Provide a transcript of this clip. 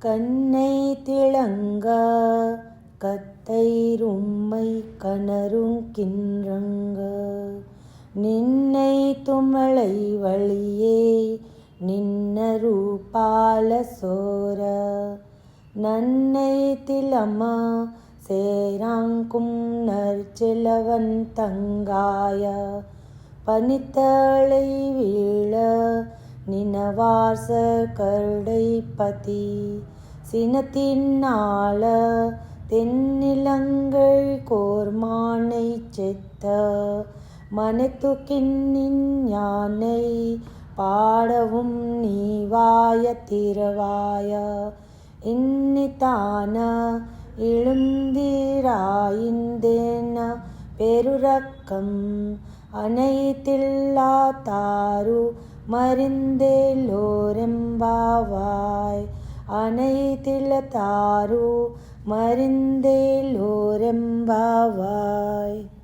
கண்ணை திளங்க கத்தைரும்மை கணரும் கின்றங்க நின்னை துமலை வழியே நின்னரு பால சோர நன்னை திலம சேராங்கும் நற்சிலவன் தங்காய பனித்தளை வீழ நினவாச கருடைப்பதி சினத்தின்னாள தென்னிலங்கை கோர்மானை செத்த மனத்துக்கின்னின் யானை பாடவும் நீவாய திரவாய இன்னிதான எழுந்திராயிந்தேன பெருரக்கம் அனைத்தில்லா தாரு மறிந்தேலோரெம்பாவாய் அனைத்தில தாரு மறிந்தேலோரெம்பாவாய்.